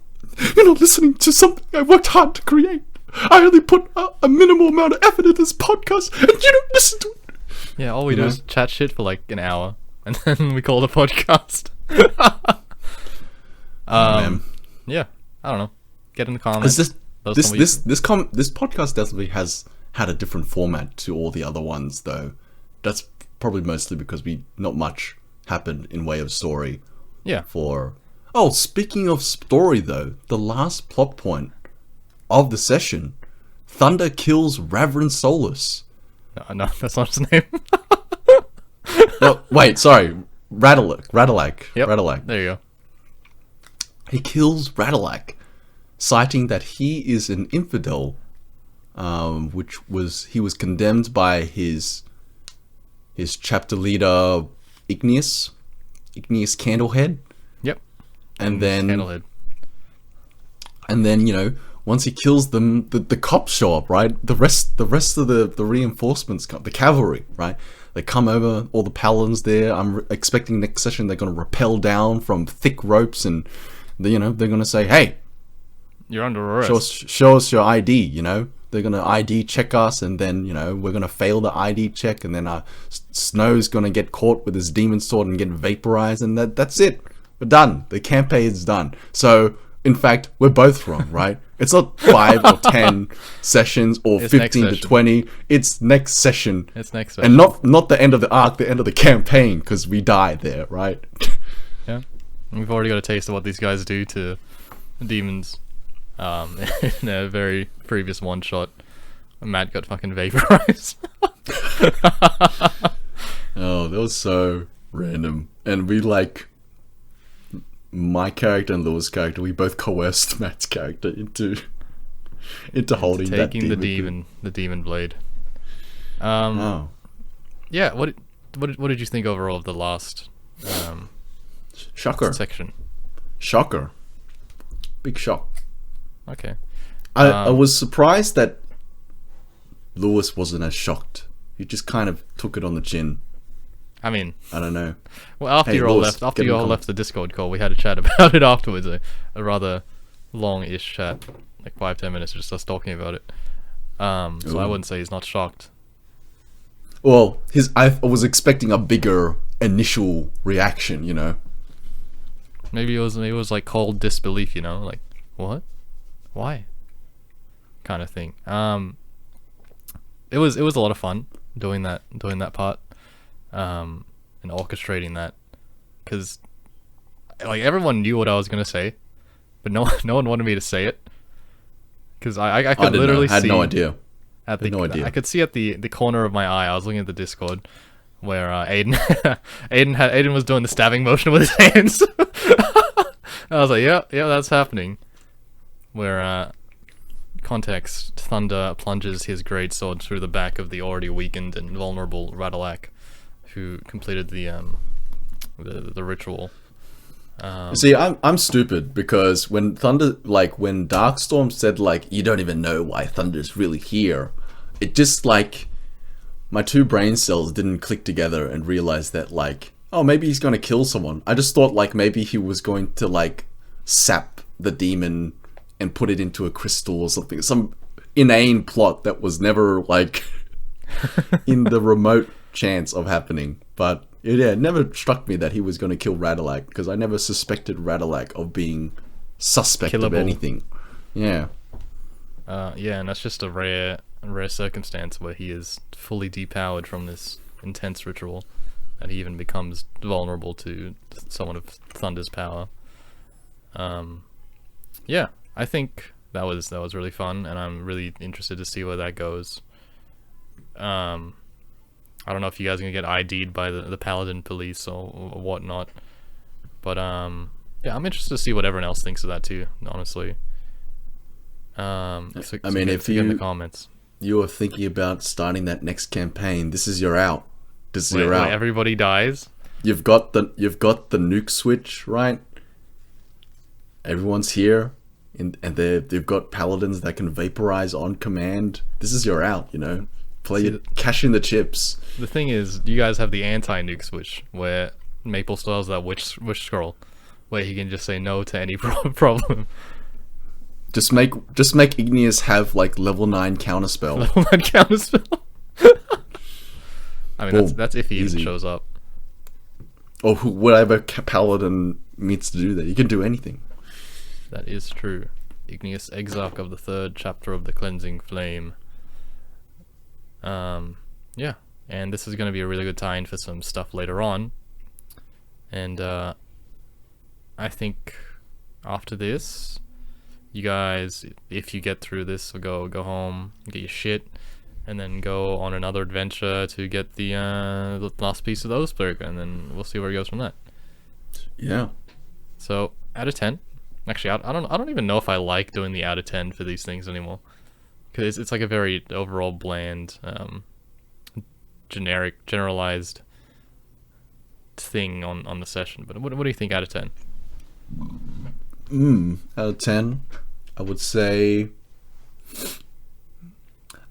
you're not listening to something I worked hard to create. I only put a minimal amount of effort into this podcast, and you don't listen to it." Yeah, all we do know? is chat shit for like an hour, and then we call it a podcast. Man. Yeah, I don't know. Get in the comments. Because Let us know what you- this podcast definitely has had a different format to all the other ones, though. That's probably mostly because not much happened in way of story. Yeah. Oh, speaking of story, though, the last plot point of the session, Thunder kills Reverend Solus. No, that's not his name. No, wait, sorry, Radalak. Yep. Radalak. There you go. He kills Radalak, citing that he is an infidel which was he was condemned by his chapter leader Igneous Candlehead, Yep. and then Candlehead. you know, once he kills them, the cops show up, right? The rest of the reinforcements come, the cavalry, right? They come over, all the paladins there. I'm expecting next session they're going to rappel down from thick ropes, and they're going to say, "Hey, You're under arrest. show us your ID." You know, they're going to ID check us, and then we're going to fail the ID check, and then Snow's going to get caught with his demon sword and get vaporized, and that's it. We're done. The campaign's done. So, in fact, we're both wrong, right? It's not 5 or 10 sessions or It's 15 to 20. It's next session. It's next session. And not the end of the arc, the end of the campaign, because we die there, right? Yeah. We've already got a taste of what these guys do to demons. In a very previous one shot, Matt got fucking vaporized. Oh, that was so random. And we my character and Lewis' character, we both coerced Matt's character into holding that taking the demon blade. Oh. Yeah. What did you think overall of the last Shocker. section? Shocker. Big shock. Okay. I was surprised that Lewis wasn't as shocked. He just kind of took it on the chin. I mean, I don't know. well, after Hey, you all Lewis, left, get in con- left the Discord call, we had a chat about it afterwards. A rather long-ish chat, like 5-10 minutes, just us talking about it. So I Ooh. wouldn't say he's not shocked. Well, I was expecting a bigger initial reaction, Maybe it was like cold disbelief, like what, why, kind of thing. It was a lot of fun doing that part, and orchestrating that, because like everyone knew what I was gonna say, but no one wanted me to say it, because I could literally see. I had no idea. No idea. I could see at the corner of my eye. I was looking at the Discord where Aiden was doing the stabbing motion with his hands. I was like, yeah, that's happening. Where context, Thunder plunges his greatsword through the back of the already weakened and vulnerable Radalak, who completed the ritual. See, I'm stupid, because when when Darkstorm said you don't even know why Thunder's really here, it just my two brain cells didn't click together and realize that oh, maybe he's gonna kill someone. I just thought maybe he was going to sap the demon and put it into a crystal or something, some inane plot that was never in the remote chance of happening. But it never struck me that he was going to kill Radalak, because I never suspected Radalak of being suspect of Killable. anything. Yeah. Yeah, and that's just a rare circumstance where he is fully depowered from this intense ritual, that he even becomes vulnerable to someone of Thunder's power. Yeah, I think that was really fun, and I'm really interested to see where that goes. I don't know if you guys are gonna get ID'd by the Paladin police or whatnot, but yeah, I'm interested to see what everyone else thinks of that too. Honestly, if in the comments, you are thinking about starting that next campaign, this is your out. This is wait, your out. everybody dies. You've got the nuke switch, right? Everyone's here, and they've got paladins that can vaporize on command. This is your out, cash in the chips. The thing is, you guys have the anti-nuke switch, where Maple still has that wish scroll, where he can just say no to any problem. Just make Igneous have level 9 counterspell. Level 9 counterspell. I mean, Boom. that's if he even Easy. shows up. Or whatever paladin needs to do that. You can do anything. That is true. Igneous Exarch of the 3rd chapter of the Cleansing Flame. Yeah, and this is going to be a really good tie-in for some stuff later on. And I think after this, you guys, if you get through this, go home, get your shit, and then go on another adventure to get the last piece of the Oathbreaker, and then we'll see where it goes from that. Yeah. So out of 10. Actually, I don't even know if I like doing the out of 10 for these things anymore, because it's like a very overall bland, generalized thing on the session. But what do you think out of 10? Out of 10, I would say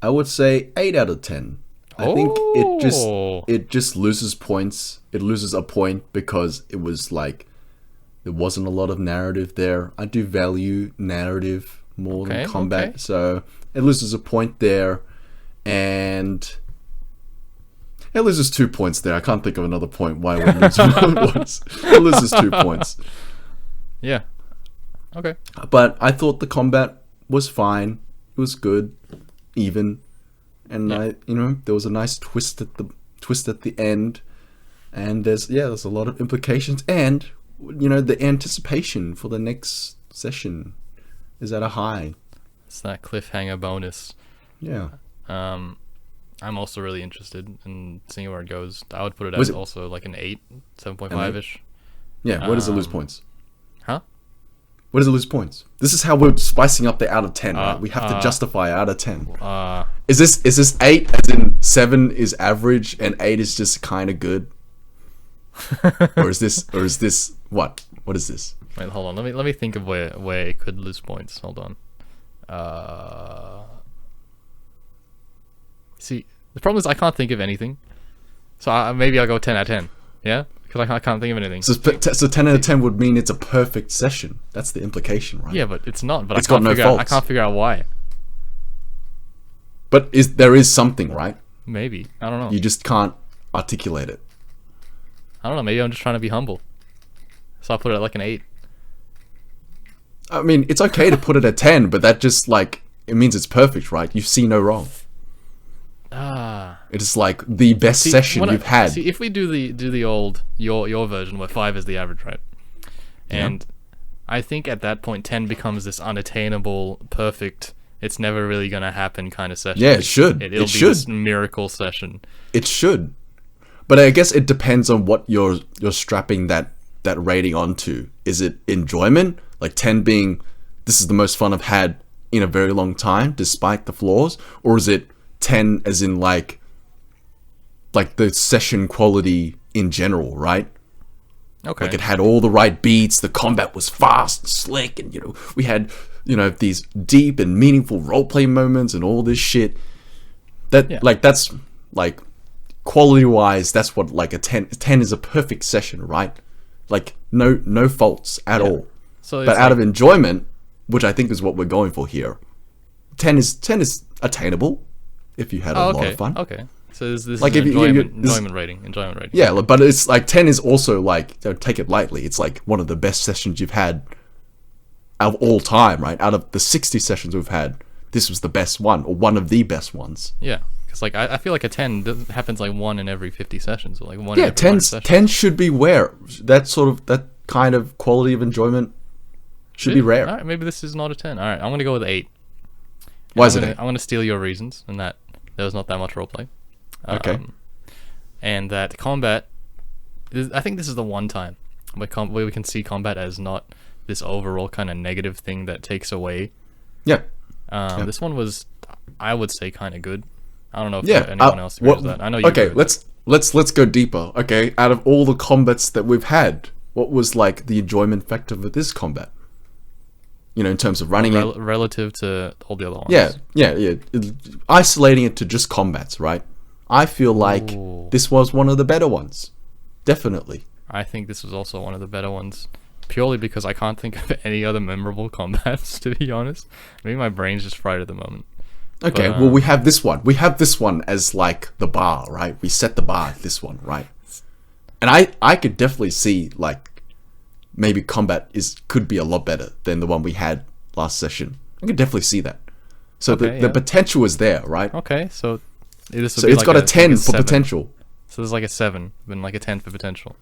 8 out of 10. I think it just loses points. It loses a point because it was like there wasn't a lot of narrative there. I do value narrative more than combat, so it loses a point there, and it loses 2 points there. I can't think of another point why it would lose points. It loses 2 points. Yeah. Okay. But I thought the combat was fine. It was good, even. And there was a nice twist at the end, and there's a lot of implications, and the anticipation for the next session is at a high. It's that cliffhanger bonus. Yeah. I'm also really interested in seeing where it goes. I would put it as also like an 8, 7.5-ish. Yeah. Where does it lose points? Huh? Where does it lose points? This is how we're spicing up the out of 10, right? We have to justify out of 10. Is this 8 as in 7 is average and 8 is just kind of good? or is this what? What is this? Wait, hold on. Let me think of where it could lose points. Hold on. See, the problem is I can't think of anything. So maybe I'll go 10 out of 10. Yeah? Because I can't think of anything. So 10 out of 10 would mean it's a perfect session. That's the implication, right? Yeah, but it's not. But it's got no faults. I can't figure out why. But there is something, right? Maybe. I don't know. You just can't articulate it. I don't know. Maybe I'm just trying to be humble. So I'll put it at like an 8. I mean, it's okay to put it at 10, but that just it means it's perfect, right? You see no wrong. It is like the best session you've had. See, if we do the old your version where 5 is the average, right? And I think at that point 10 becomes this unattainable, perfect, it's never really gonna happen kind of session. Yeah, it should. It'll be this miracle session. It should. But I guess it depends on what you're strapping that rating onto. Is it enjoyment? Like 10 being this is the most fun I've had in a very long time, despite the flaws, or is it 10 as in like the session quality in general, right? Okay. Like it had all the right beats, the combat was fast and slick, and we had these deep and meaningful roleplay moments and all this shit. That's quality wise, that's what a 10 is a perfect session, right? Like no faults at all. So but out of enjoyment, which I think is what we're going for here, 10 is attainable if you had a lot of fun. Okay. So this is enjoyment rating. Yeah, but it's 10 is also don't take it lightly. It's one of the best sessions you've had of all time, right? Out of the 60 sessions we've had, this was the best one, or one of the best ones. Yeah, because I feel like a 10 happens 1 in every 50 sessions, or 1 in every 10 should be rare. That kind of quality of enjoyment should be rare. All right, maybe this is not a 10. All right, I'm gonna go with 8. Why is it 8? I'm gonna steal your reasons, and that there was not that much roleplay. Okay. And that combat, I think this is the one time where we can see combat as not this overall kind of negative thing that takes away. Yeah. This one was, I would say, kind of good. I don't know if anyone else agrees with that. I know you. Okay, let's go deeper. Okay, out of all the combats that we've had, what was the enjoyment factor for this combat? In terms of running it relative to all the other ones. Yeah. Isolating it to just combats, right? I feel like this was one of the better ones. Definitely. I think this was also one of the better ones. Purely because I can't think of any other memorable combats, to be honest. Maybe my brain's just fried at the moment. Okay, well, we have this one. We have this one as the bar, right? We set the bar at this one, right? And I could definitely see maybe combat could be a lot better than the one we had last session. I could definitely see that. So the potential is there, right? Okay, so it's got a 10 for potential. So there's a 7 and a 10 for potential.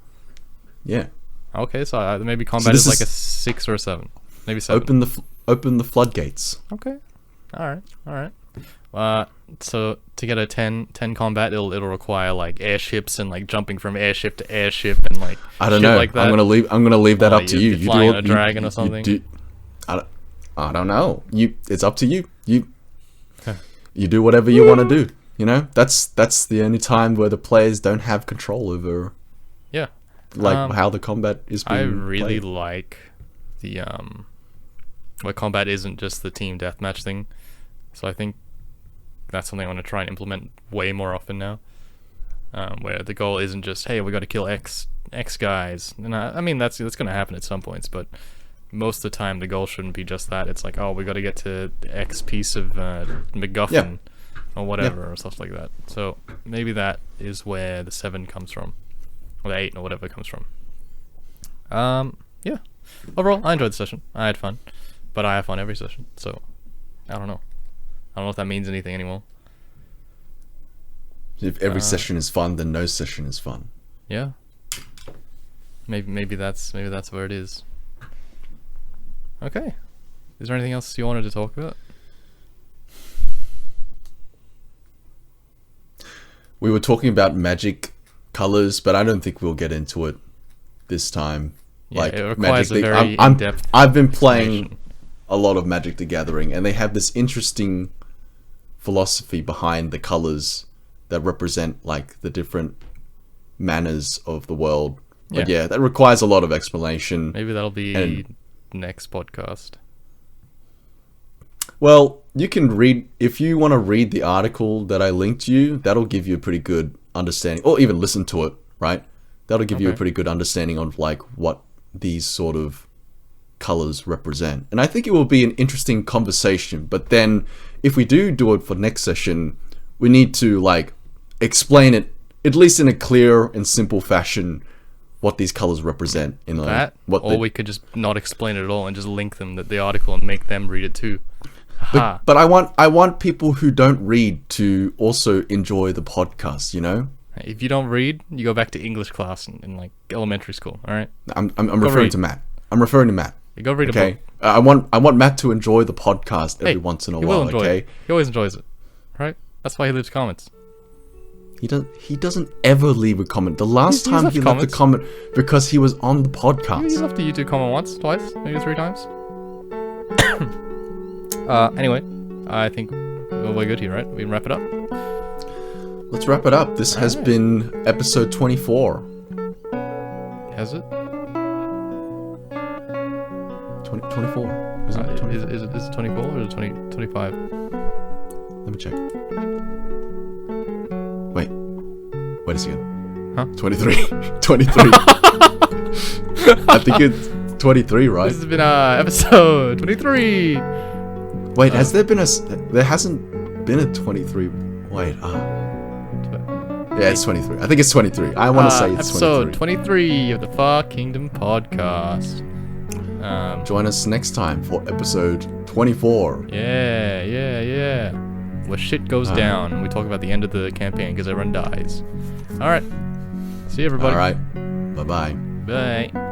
Yeah. Okay, so maybe combat is a 6 or a 7. Maybe 7. Open the floodgates. Okay. All right. So to get a 10 combat, it'll require airships and jumping from airship to airship and I don't know. Like that. I'm gonna leave that up to you. You flying on a dragon or something. I don't know. It's up to you. you do whatever you want to do. You know, that's the only time where the players don't have control over Yeah. like how the combat is being I really played. like the where combat isn't just the team deathmatch thing. So I think that's something I want to try and implement way more often now. Where the goal isn't just, hey, we got to kill X guys. And I mean that's going to happen at some points, but most of the time the goal shouldn't be just that. It's like, oh, we got to get to X piece of MacGuffin or whatever or stuff like that. So maybe that is where the 7 comes from, or the 8 or whatever comes from. Yeah. Overall, I enjoyed the session. I had fun, but I have fun every session. So I don't know. I don't know if that means anything anymore. If every session is fun, then no session is fun. Yeah. Maybe that's where it is. Okay. Is there anything else you wanted to talk about? We were talking about magic colors, but I don't think we'll get into it this time. Yeah, like it requires Magic a the- very I'm- in-depth I've been playing explanation. a lot of Magic the Gathering, and they have this interesting philosophy behind the colors that represent like the different manners of the world. But Yeah. yeah, that requires a lot of explanation. Maybe that'll be And- next podcast. Well, you can read, if you want to read the article that I linked you, that'll give you a pretty good understanding, or even listen to it, right? That'll give you a Okay. pretty good understanding of like what these sort of colors represent. And I think it will be an interesting conversation. But then if we do it for next session, we need to like explain it, at least in a clear and simple fashion, what these colors represent. You know, That, what or we could just not explain it at all and just link them to the article and make them read it too. Ha. But I want people who don't read to also enjoy the podcast, you know? If you don't read, you go back to English class in like elementary school. All right, I'm referring read. to Matt. I'm referring to Matt. you go read a Okay. book. I want Matt to enjoy the podcast every Hey, once in a he while, will enjoy okay? it. He always enjoys it, right? That's why he leaves comments. He doesn't ever leave a comment. The last He's time left he left a comments. comment because he was on the He's podcast. left a YouTube comment once, twice, maybe 3 times. Anyway, I think we're good here, right? We can wrap it up. Let's wrap it up. This has Alright. been episode 24. Has it? 24. Is it 24? Is it 24 or is it 25? Let me check. Wait a second. Huh? 23. 23. I think it's 23, right? This has been episode 23. Wait, has there been there hasn't been a 23. Wait, yeah, it's 23. I think it's 23. I want to say it's episode 23. 23 of the Far Kingdom podcast. Join us next time for episode 24. Yeah. Where shit goes down. We talk about the end of the campaign because everyone dies. All right. See you, everybody. All right. Bye-bye. Bye.